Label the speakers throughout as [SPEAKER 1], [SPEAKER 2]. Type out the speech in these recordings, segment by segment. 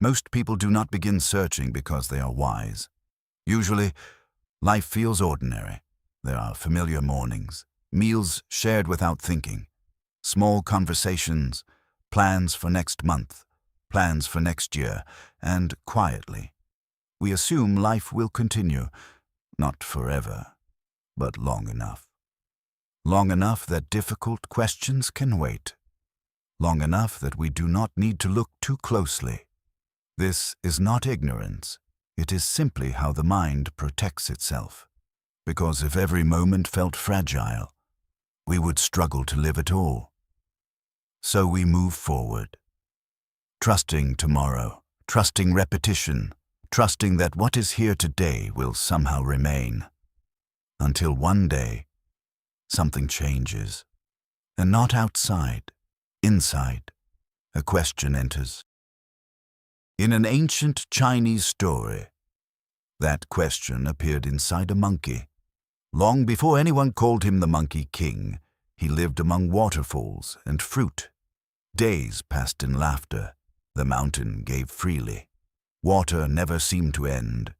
[SPEAKER 1] Most people do not begin searching because they are wise. Usually, life feels ordinary. There are familiar mornings, meals shared without thinking, small conversations, plans for next month, plans for next year, and quietly, we assume life will continue, not forever, but long enough. Long enough that difficult questions can wait. Long enough that we do not need to look too closely. This is not ignorance. It is simply how the mind protects itself. Because if every moment felt fragile, we would struggle to live at all. So we move forward, trusting tomorrow, trusting repetition, trusting that what is here today will somehow remain. Until one day, something changes. And not outside, inside, a question enters. In an ancient Chinese story, that question appeared inside a monkey. Long before anyone called him the Monkey King, he lived among waterfalls and fruit. Days passed in laughter. The mountain gave freely. Water never seemed to end.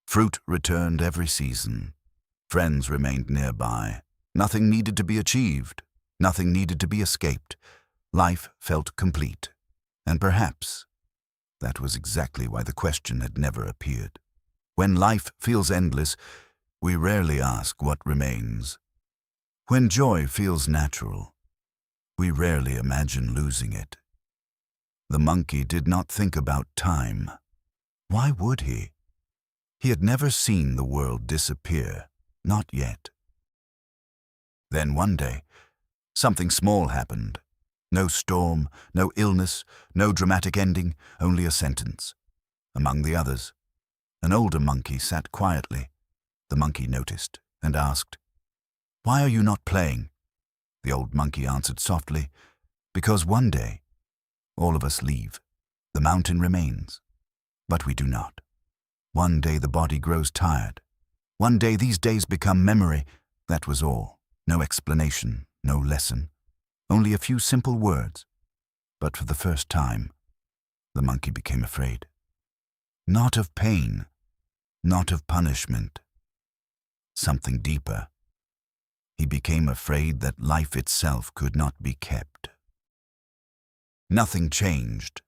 [SPEAKER 1] Fruit returned every season. Friends remained nearby. Nothing needed to be achieved. Nothing needed to be escaped. Life felt complete. And perhaps that was exactly why the question had never appeared. When life feels endless, we rarely ask what remains. When joy feels natural, we rarely imagine losing it. The monkey did not think about time. Why would he? He had never seen the world disappear, not yet. Then one day, something small happened. No storm, no illness, no dramatic ending, only a sentence. Among the others, an older monkey sat quietly. The monkey noticed and asked, "Why are you not playing?" The old monkey answered softly, "Because one day, all of us leave. The mountain remains, but we do not. One day the body grows tired. One day these days become memory." That was all. No explanation, no lesson. Only a few simple words. But for the first time, the monkey became afraid. Not of pain, not of punishment. Something deeper. He became afraid that life itself could not be kept. Nothing changed.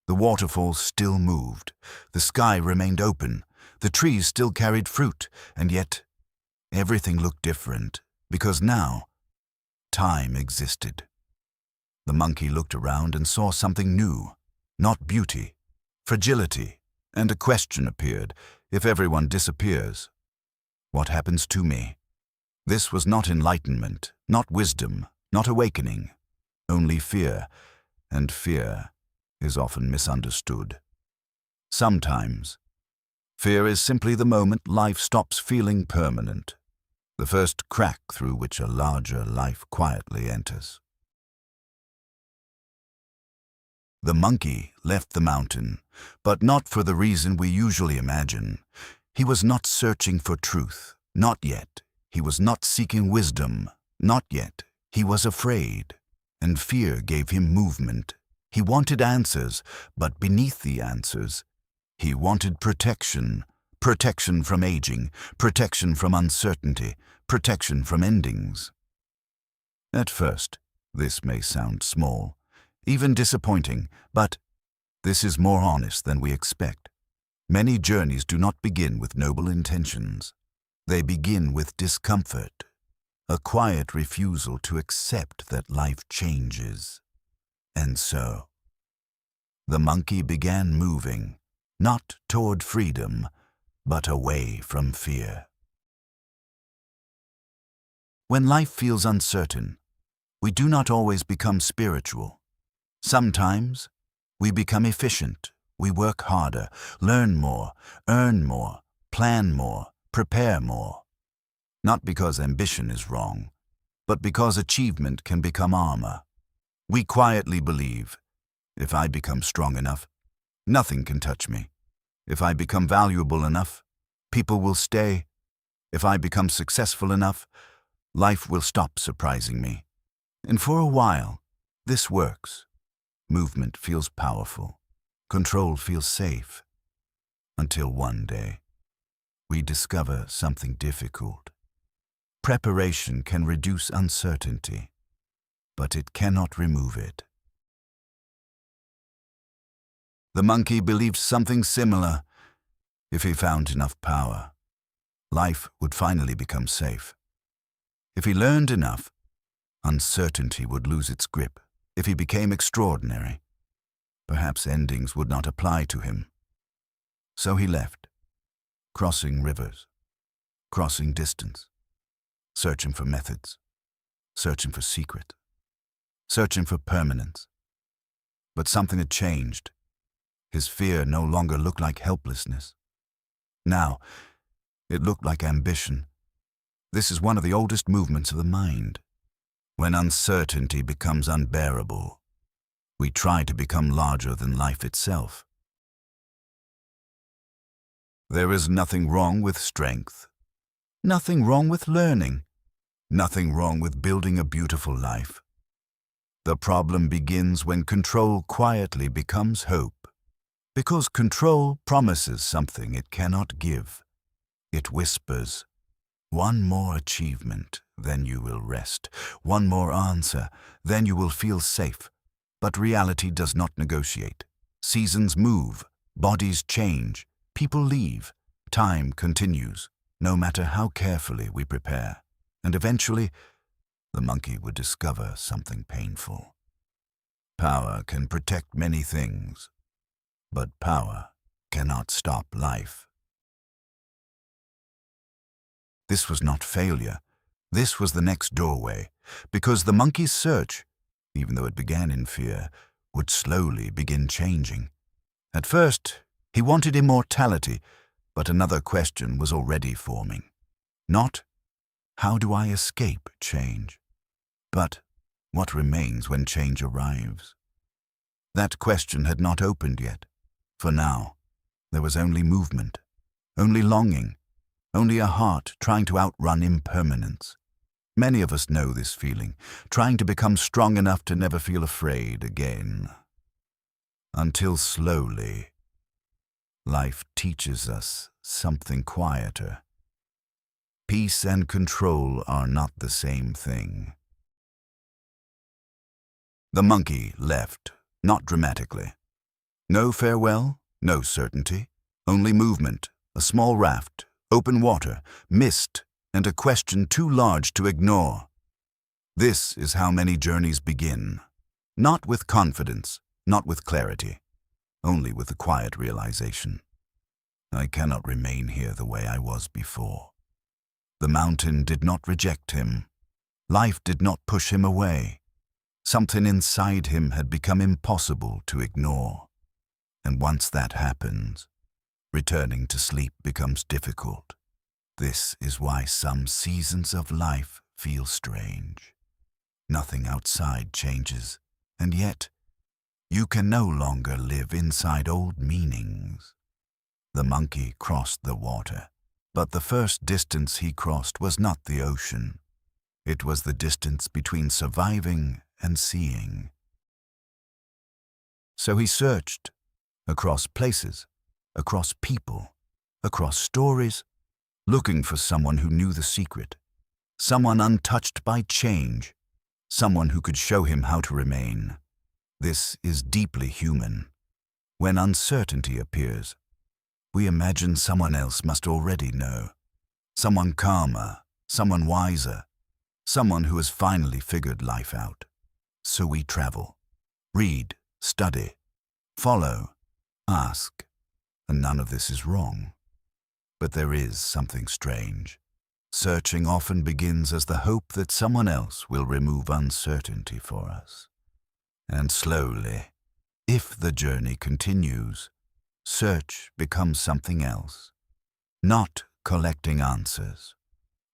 [SPEAKER 1] The waterfalls still moved. The sky remained open. The trees still carried fruit. And yet, everything looked different, because now, time existed. The monkey looked around and saw something new. Not beauty, fragility, and a question appeared. If everyone disappears, what happens to me? This was not enlightenment, not wisdom, not awakening, only fear, and fear is often misunderstood. Sometimes, fear is simply the moment life stops feeling permanent, the first crack through which a larger life quietly enters. The monkey left the mountain, but not for the reason we usually imagine. He was not searching for truth, not yet. He was not seeking wisdom, not yet. He was afraid, and fear gave him movement. He wanted answers, but beneath the answers, he wanted protection. Protection from aging, protection from uncertainty, protection from endings. At first, this may sound small, even disappointing, but this is more honest than we expect. Many journeys do not begin with noble intentions. They begin with discomfort, a quiet refusal to accept that life changes. And so, the monkey began moving, not toward freedom, but away from fear. When life feels uncertain, we do not always become spiritual. Sometimes, we become efficient. We work harder, learn more, earn more, plan more, prepare more. Not because ambition is wrong, but because achievement can become armor. We quietly believe, if I become strong enough, nothing can touch me. If I become valuable enough, people will stay. If I become successful enough, life will stop surprising me. And for a while, this works. Movement feels powerful. Control feels safe. Until one day, we discover something difficult. Preparation can reduce uncertainty, but it cannot remove it. The monkey believed something similar. If he found enough power, life would finally become safe. If he learned enough, uncertainty would lose its grip. If he became extraordinary, perhaps endings would not apply to him. So he left, crossing rivers, crossing distance, searching for methods, searching for secret, searching for permanence. But something had changed. His fear no longer looked like helplessness. Now, it looked like ambition. This is one of the oldest movements of the mind. When uncertainty becomes unbearable, we try to become larger than life itself. There is nothing wrong with strength, nothing wrong with learning, nothing wrong with building a beautiful life. The problem begins when control quietly becomes hope. Because control promises something it cannot give. It whispers, one more achievement, then you will rest. One more answer, then you will feel safe. But reality does not negotiate. Seasons move, bodies change, people leave, time continues, no matter how carefully we prepare. And eventually, the monkey would discover something painful. Power can protect many things, but power cannot stop life. This was not failure. This was the next doorway, because the monkey's search, even though it began in fear, would slowly begin changing. At first, he wanted immortality, but another question was already forming. Not, how do I escape change? But, what remains when change arrives? That question had not opened yet. For now, there was only movement, only longing, only a heart trying to outrun impermanence. Many of us know this feeling, trying to become strong enough to never feel afraid again. Until slowly, life teaches us something quieter. Peace and control are not the same thing. The monkey left, not dramatically. No farewell, no certainty, only movement, a small raft, open water, mist, and a question too large to ignore. This is how many journeys begin. Not with confidence, not with clarity, only with the quiet realization. I cannot remain here the way I was before. The mountain did not reject him. Life did not push him away. Something inside him had become impossible to ignore. And once that happens, returning to sleep becomes difficult. This is why some seasons of life feel strange. Nothing outside changes, and yet you can no longer live inside old meanings. The monkey crossed the water, but the first distance he crossed was not the ocean. It was the distance between surviving and seeing. So he searched, across places, across people, across stories, looking for someone who knew the secret, someone untouched by change, someone who could show him how to remain. This is deeply human. When uncertainty appears, we imagine someone else must already know, someone calmer, someone wiser, someone who has finally figured life out. So we travel, read, study, follow, ask, and none of this is wrong. But there is something strange. Searching often begins as the hope that someone else will remove uncertainty for us. And slowly, if the journey continues, search becomes something else. Not collecting answers.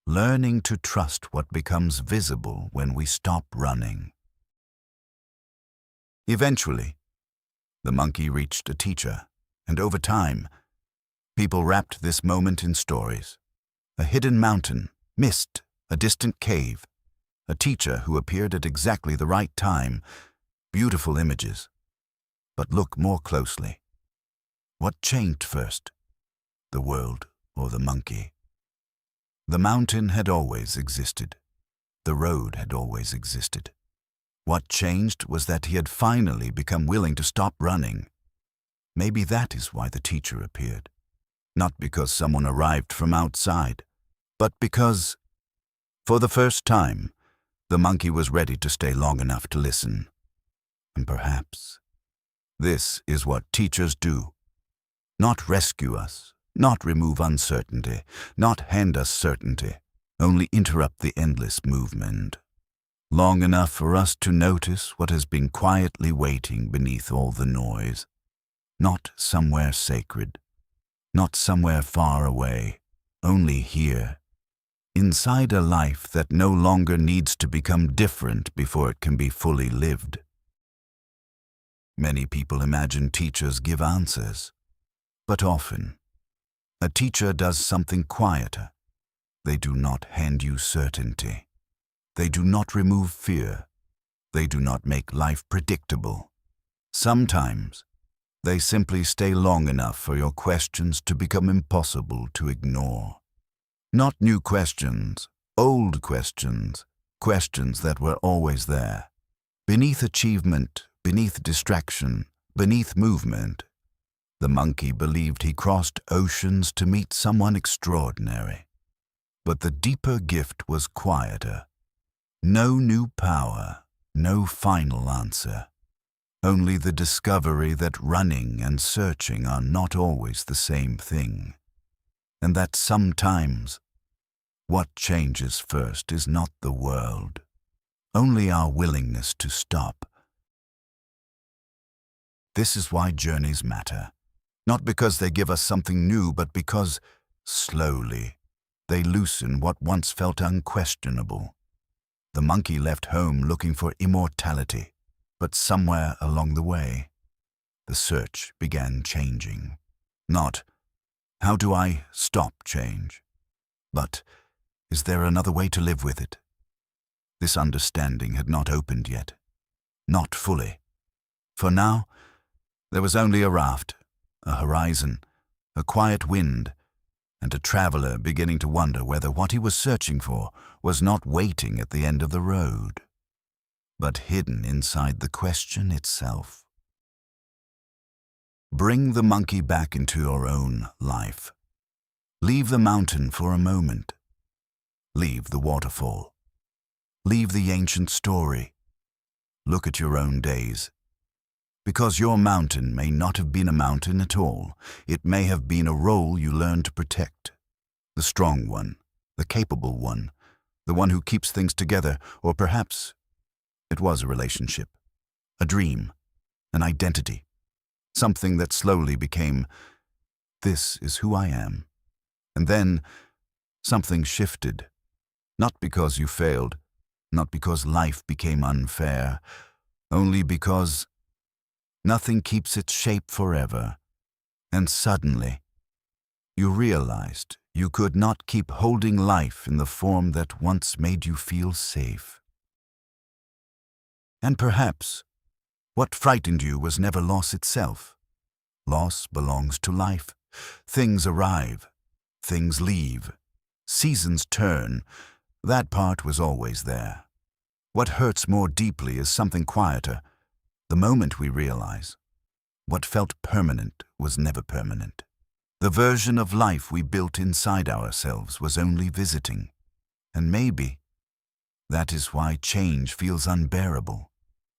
[SPEAKER 1] Learning to trust what becomes visible when we stop running. Eventually, the monkey reached a teacher, and over time, people wrapped this moment in stories. A hidden mountain, mist, a distant cave, a teacher who appeared at exactly the right time, beautiful images. But look more closely. What changed first? The world or the monkey? The mountain had always existed. The road had always existed. What changed was that he had finally become willing to stop running. Maybe that is why the teacher appeared. Not because someone arrived from outside, but because, for the first time, the monkey was ready to stay long enough to listen. And perhaps this is what teachers do. Not rescue us, not remove uncertainty, not hand us certainty, only interrupt the endless movement. Long enough for us to notice what has been quietly waiting beneath all the noise. Not somewhere sacred, not somewhere far away, only here, inside a life that no longer needs to become different before it can be fully lived. Many people imagine teachers give answers, but often, a teacher does something quieter. They do not hand you certainty. They do not remove fear. They do not make life predictable. Sometimes, they simply stay long enough for your questions to become impossible to ignore. Not new questions, old questions, questions that were always there. Beneath achievement, beneath distraction, beneath movement, the monkey believed he crossed oceans to meet someone extraordinary. But the deeper gift was quieter. No new power, no final answer. Only the discovery that running and searching are not always the same thing. And that sometimes, what changes first is not the world, only our willingness to stop. This is why journeys matter. Not because they give us something new, but because, slowly, they loosen what once felt unquestionable. The monkey left home looking for immortality, but somewhere along the way, the search began changing. Not, how do I stop change? But, is there another way to live with it? This understanding had not opened yet. Not fully. For now, there was only a raft, a horizon, a quiet wind, and a traveler beginning to wonder whether what he was searching for was not waiting at the end of the road, but hidden inside the question itself. Bring the monkey back into your own life. Leave the mountain for a moment. Leave the waterfall. Leave the ancient story. Look at your own days. Because your mountain may not have been a mountain at all. It may have been a role you learned to protect. The strong one, the capable one, the one who keeps things together, or perhaps it was a relationship, a dream, an identity, something that slowly became, this is who I am. And then something shifted, not because you failed, not because life became unfair, only because nothing keeps its shape forever, and suddenly, you realized you could not keep holding life in the form that once made you feel safe. And perhaps, what frightened you was never loss itself. Loss belongs to life. Things arrive, things leave, seasons turn. That part was always there. What hurts more deeply is something quieter. The moment we realize, what felt permanent was never permanent. The version of life we built inside ourselves was only visiting. And maybe that is why change feels unbearable.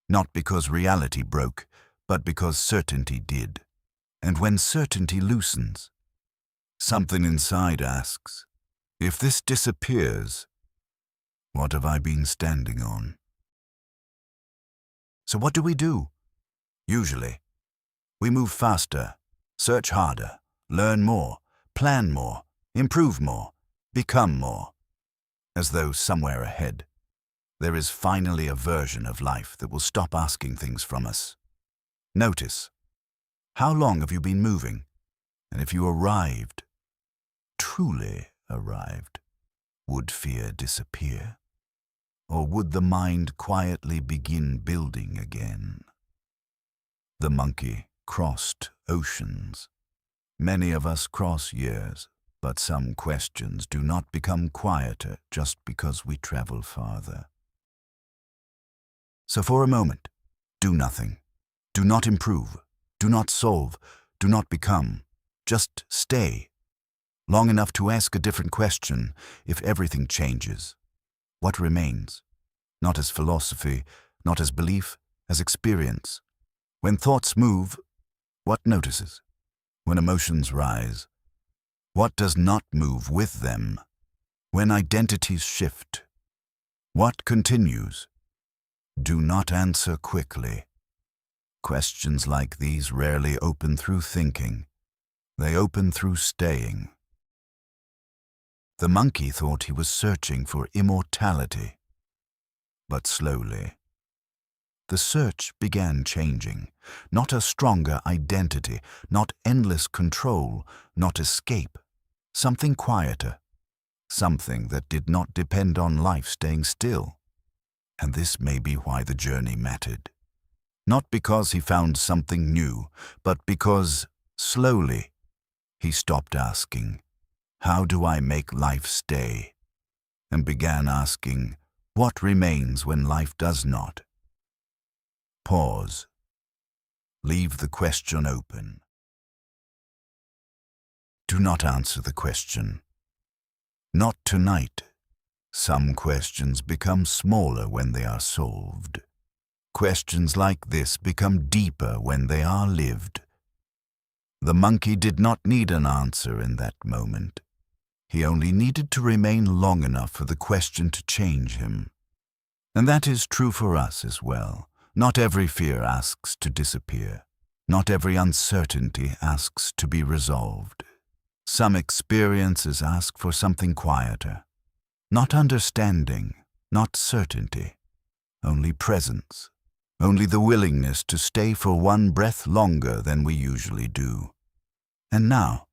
[SPEAKER 1] Not because reality broke, but because certainty did. And when certainty loosens, something inside asks, if this disappears, what have I been standing on? So what do we do? Usually, we move faster, search harder, learn more, plan more, improve more, become more. As though somewhere ahead, there is finally a version of life that will stop asking things from us. Notice, how long have you been moving? And if you arrived, truly arrived, would fear disappear? Or would the mind quietly begin building again? The monkey crossed oceans. Many of us cross years, but some questions do not become quieter just because we travel farther. So for a moment, do nothing. Do not improve. Do not solve. Do not become. Just stay. Long enough to ask a different question. If everything changes, what remains? Not as philosophy, not as belief, as experience. When thoughts move, what notices? When emotions rise, what does not move with them? When identities shift, what continues? Do not answer quickly. Questions like these rarely open through thinking. They open through staying. The monkey thought he was searching for immortality, but slowly, the search began changing. Not a stronger identity, not endless control, not escape. Something quieter, something that did not depend on life staying still. And this may be why the journey mattered. Not because he found something new, but because, slowly, he stopped asking, "How do I make life stay?" and began asking, "What remains when life does not?" Pause. Leave the question open. Do not answer the question. Not tonight. Some questions become smaller when they are solved. Questions like this become deeper when they are lived. The monkey did not need an answer in that moment. He only needed to remain long enough for the question to change him. And that is true for us as well. Not every fear asks to disappear. Not every uncertainty asks to be resolved. Some experiences ask for something quieter. Not understanding, not certainty, only presence, only the willingness to stay for one breath longer than we usually do. And now,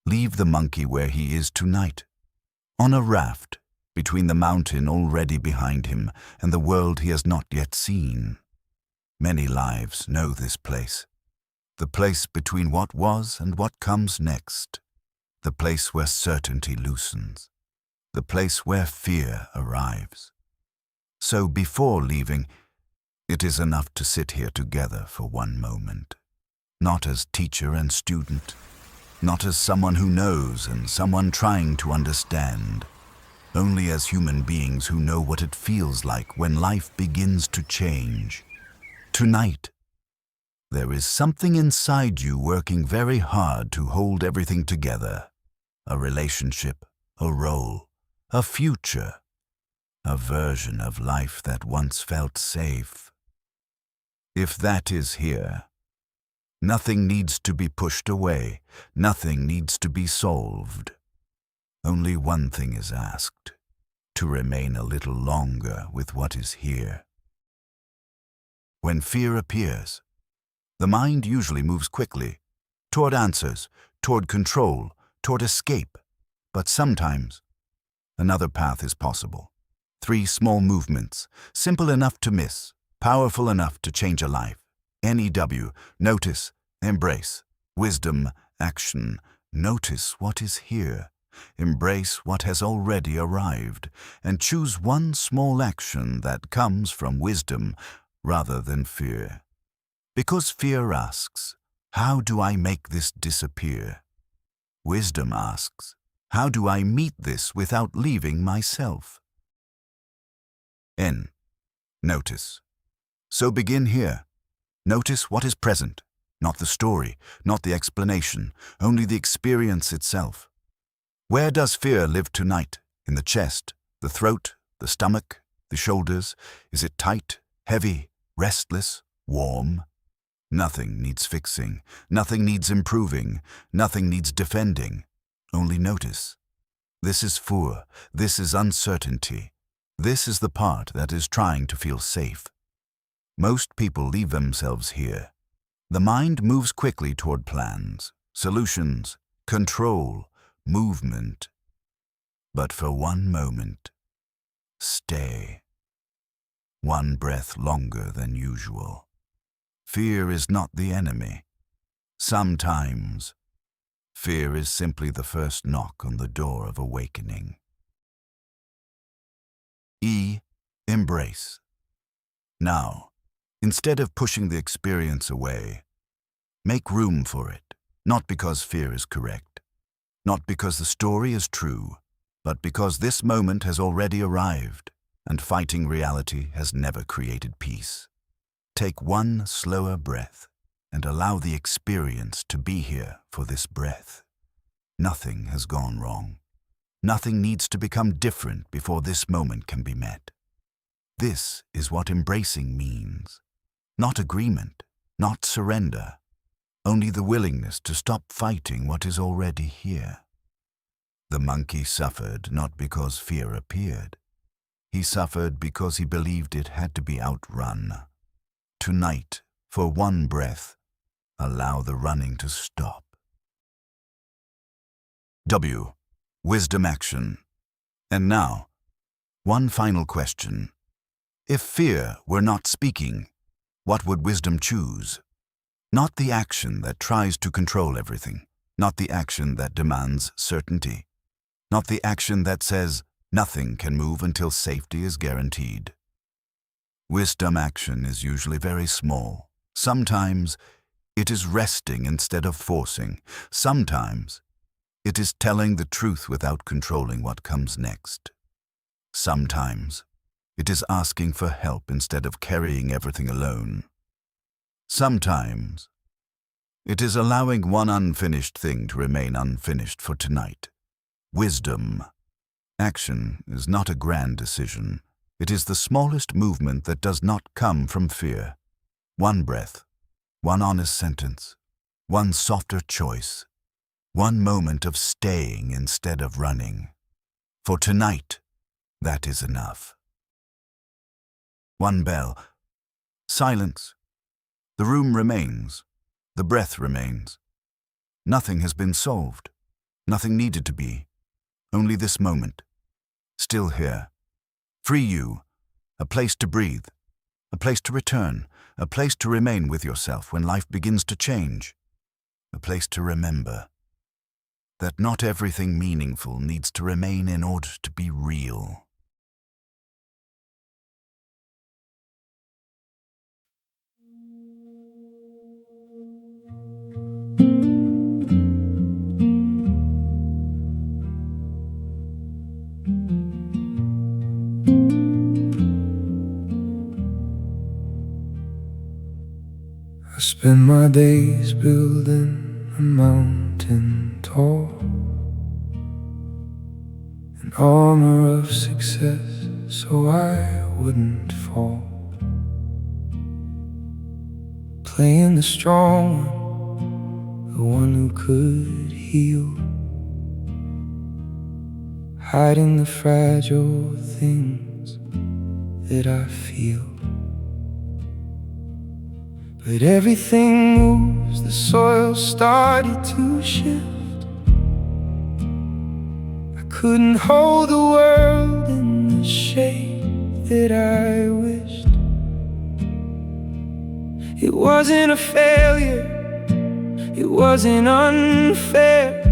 [SPEAKER 1] leave the monkey where he is tonight, on a raft, between the mountain already behind him and the world he has not yet seen. Many lives know this place, the place between what was and what comes next, the place where certainty loosens, the place where fear arrives. So before leaving, it is enough to sit here together for one moment, not as teacher and student, not as someone who knows and someone trying to understand, only as human beings who know what it feels like when life begins to change. Tonight, there is something inside you working very hard to hold everything together. A relationship, a role, a future, a version of life that once felt safe. If that is here, nothing needs to be pushed away, nothing needs to be solved. Only one thing is asked, to remain a little longer with what is here. When fear appears, the mind usually moves quickly, toward answers, toward control, toward escape. But sometimes, another path is possible. 3 small movements, simple enough to miss, powerful enough to change a life. N.E.W. Notice, embrace. Wisdom, action. Notice what is here. Embrace what has already arrived, and choose one small action that comes from wisdom rather than fear. Because fear asks, "How do I make this disappear?" Wisdom asks, "How do I meet this without leaving myself?" N. Notice. So begin here. Notice what is present, not the story, not the explanation, only the experience itself. Where does fear live tonight? In the chest, the throat, the stomach, the shoulders? Is it tight, heavy, restless, warm? Nothing needs fixing, nothing needs improving, nothing needs defending. Only notice. This is fear, this is uncertainty. This is the part that is trying to feel safe. Most people leave themselves here. The mind moves quickly toward plans, solutions, control, movement. But for one moment, stay. One breath longer than usual. Fear is not the enemy. Sometimes Fear is simply the first knock on the door of awakening. E. Embrace. Now, instead of pushing the experience away, make room for it, not because fear is correct, not because the story is true, but because this moment has already arrived, and fighting reality has never created peace. Take one slower breath and allow the experience to be here for this breath. Nothing has gone wrong. Nothing needs to become different before this moment can be met. This is what embracing means. Not agreement, not surrender, only the willingness to stop fighting what is already here. The monkey suffered not because fear appeared. He suffered because he believed it had to be outrun. Tonight, for one breath, allow the running to stop. W. Wisdom action. And now, one final question. If fear were not speaking, what would wisdom choose? Not the action that tries to control everything, not the action that demands certainty, not the action that says nothing can move until safety is guaranteed. Wisdom action is usually very small. Sometimes it is resting instead of forcing. Sometimes it is telling the truth without controlling what comes next. Sometimes it is asking for help instead of carrying everything alone. Sometimes it is allowing one unfinished thing to remain unfinished for tonight. Wisdom action is not a grand decision. It is the smallest movement that does not come from fear. One breath, one honest sentence, one softer choice, one moment of staying instead of running. For tonight, that is enough. One bell. Silence. The room remains. The breath remains. Nothing has been solved. Nothing needed to be. Only this moment. Still here. Free you. A place to breathe. A place to return. A place to remain with yourself when life begins to change. A place to remember that not everything meaningful needs to remain in order to be real.
[SPEAKER 2] I spend my days building a mountain tall, an armor of success so I wouldn't fall. Playing the strong one, the one who could heal, hiding the fragile things that I feel. But everything moves, the soil started to shift. I couldn't hold the world in the shape that I wished. It wasn't a failure, it wasn't unfair,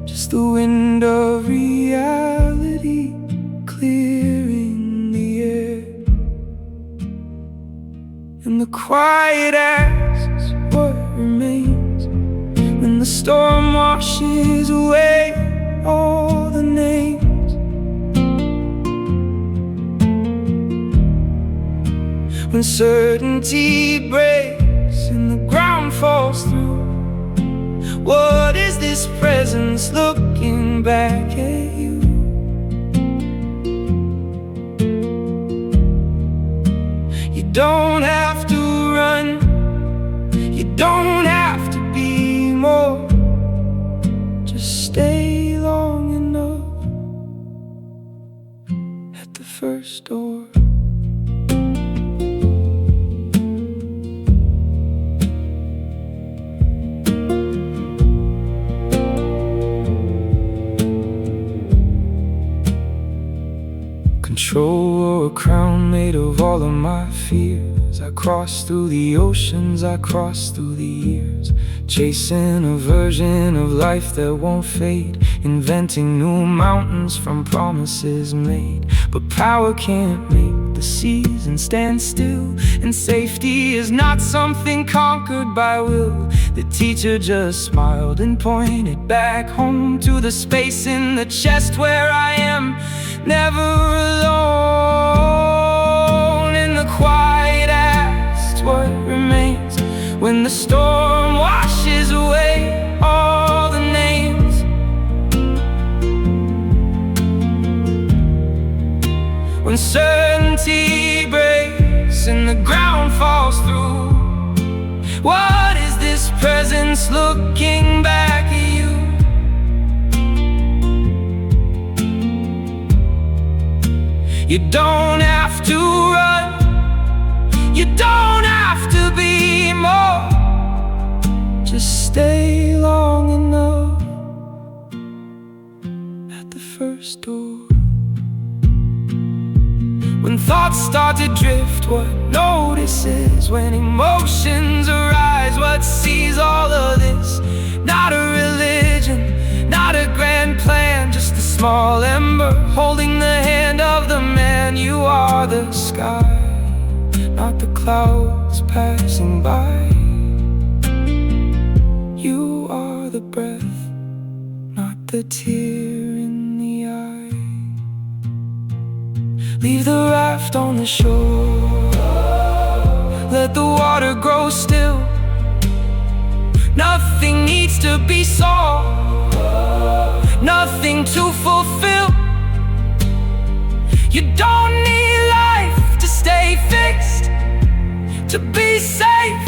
[SPEAKER 2] just the wind of reality clearing the air. And the quiet asks what remains when the storm washes away all the names. When certainty breaks and the ground falls through, what is this presence looking back at you? You don't have to run, you don't have to be more. Just stay long enough at the first door. Control or a crown made of all of my fears. years. I crossed through the oceans, I crossed through the years, chasing a version of life that won't fade, inventing new mountains from promises made. But power can't make the seasons stand still, and safety is not something conquered by will. The teacher just smiled and pointed back home to the space in the chest where I am never alone. In the quiet asked what remains when the storm washes away all the names. When certainty breaks and the ground falls through, what is this presence looking back at you? You don't have to run, you don't have to be more. Just stay long enough at the first door. When thoughts start to drift, what notices? When emotions arise, what sees all of this? Not a religion, not a grand plan, just a small ember holding the hand of the man. You are the sky, not the clouds passing by. You are the breath, not the tear in the eye. Leave the raft on the shore, let the water grow still. Nothing needs to be solved, nothing to fulfill. You don't need life to stay fixed, to be safe.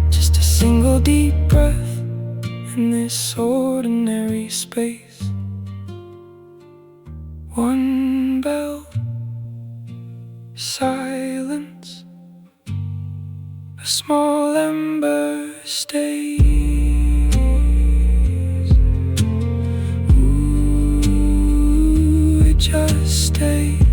[SPEAKER 2] Just a single deep breath in this ordinary space. One bell, silence, a small ember stays. Ooh, it just stays.